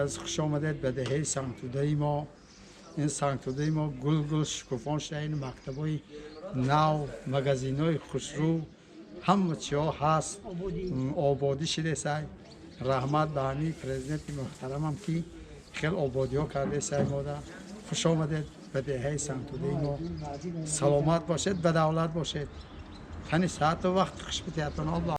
از خوش آمدید به دهه سنگتوده ما. این سنگتوده ما گل شکوفان شده. این مکتبای نو، مگزینای خوشرو، همه چی ها هست، آبادی شده سای. رحمت به همین پرزیدنت محترمم که خیلی آبادی ها کرده سای ماده. خوش آمدید به دهه سنگتوده ما. سلامت باشید، به دولت باشید. خیلی ساعت و وقت خوش بتیتون الله.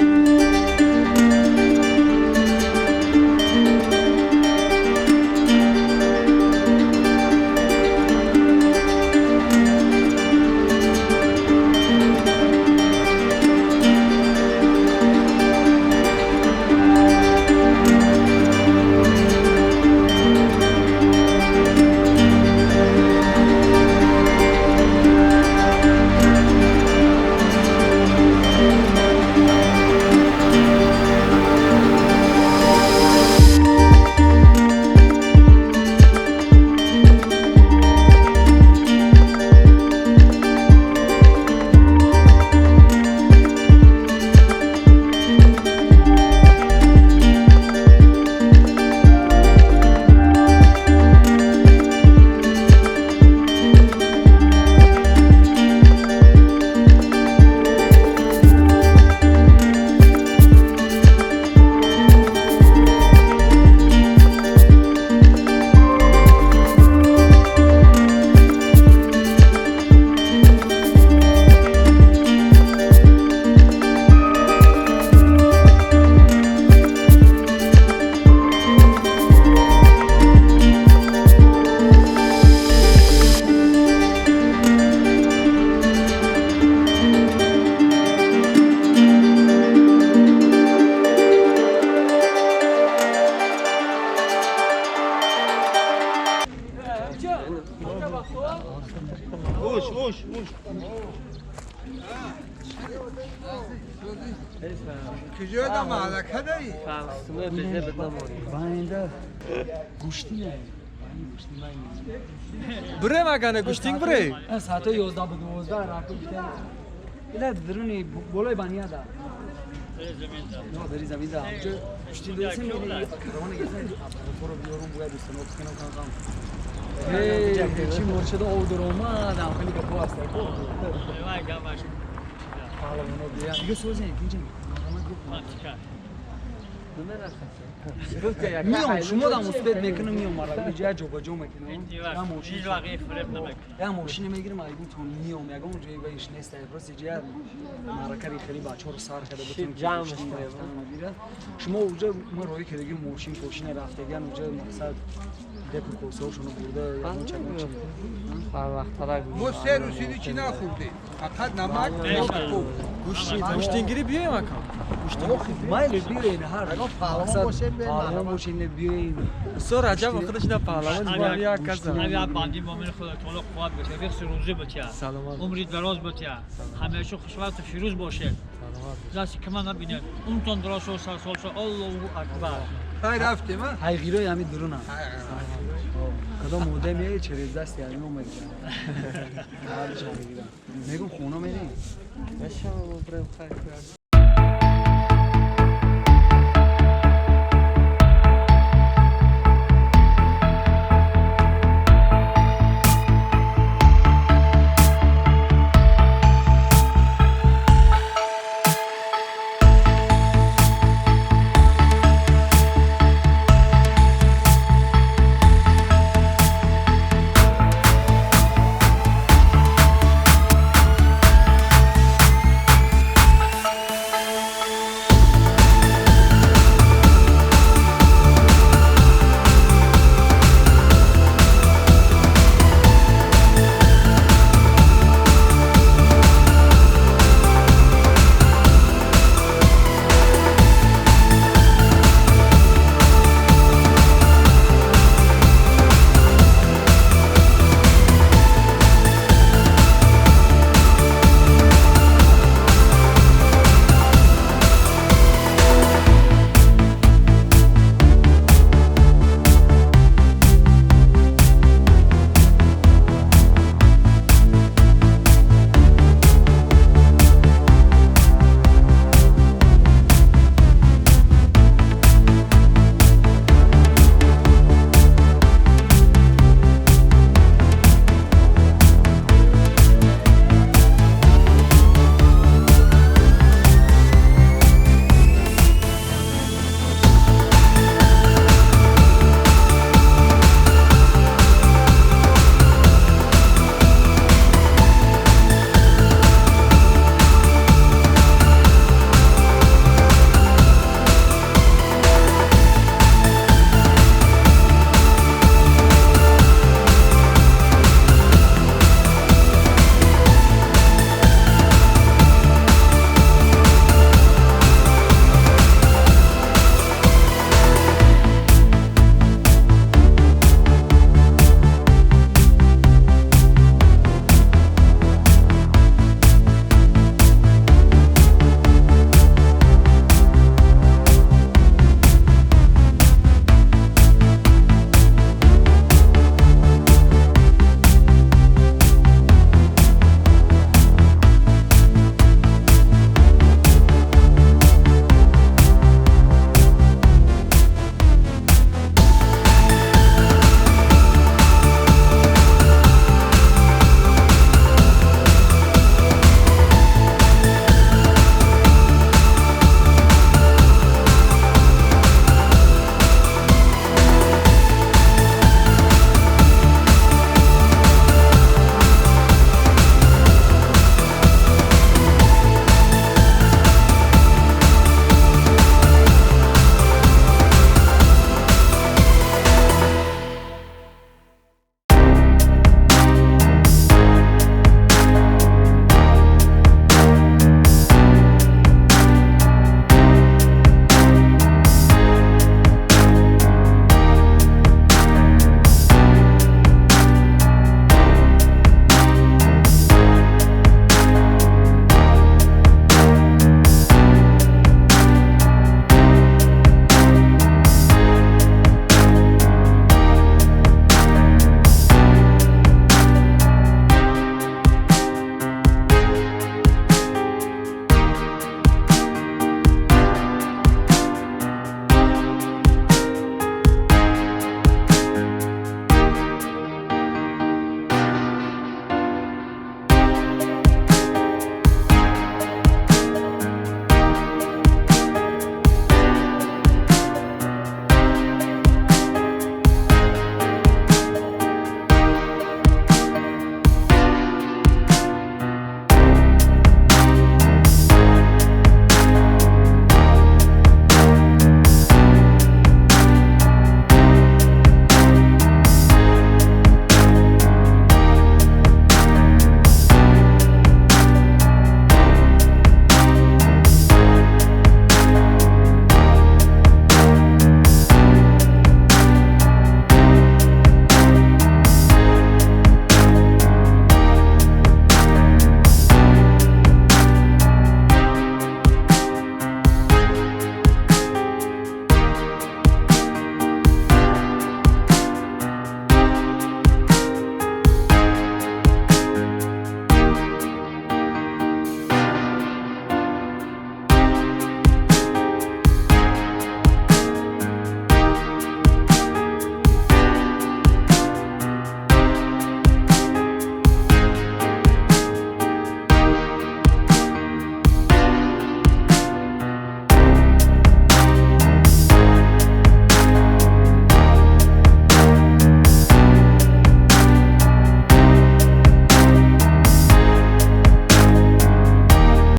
کجا دام علاقه داری؟ سومه بده بدنامونی. باینده گوشتی بره مگه گوشتینگ بره؟ ساعت 11 به 12 رفت بیشتر. اینا درونی بالای بانیا دا. نه بری زمین دا. گوشتی درست می‌بینی. روان گفتن برو بیارم باید استناد کنم. چی مرشد او دروما دا خیلی که باست. وای گامش. حالا اونو بیا. دیگه سوزه اینجا. میام شما دام مثبت میکنم میام مرا جا جابجا میکنم یا ماشین واقعی فرب نمیکنم یا ماشین میگیرم اگه تو میام میگم اونجا وایش نیست راست جا مرا کاری خیلی بچه‌ها رو سر کرده بتون جام شما اونجا ما روی که دیگه ماشین رفتگی اونجا مقصد دکو کوساشونو برده یا چه هر وقت طرف ما سه روزی چی نخوردیم فقط نمک گوشتینگیری بیایم اکا مایل بیاین هر پهلوان باشین بیاین سو رجب خودش نه پهلوان ولی کسا اویا باندی مومن خدا تعالی قوت بشه بخش روزه بچه عمری دراز بچه همیشه خوشبخت و فیروز باشه دستی که من نبینه اون تون دراز شو سال شو الله اکبر های رفتیم ها های غیره همین درونه کدام موده میای چریز دستی همین اومد میگم خونه میریم نشم برم خیلی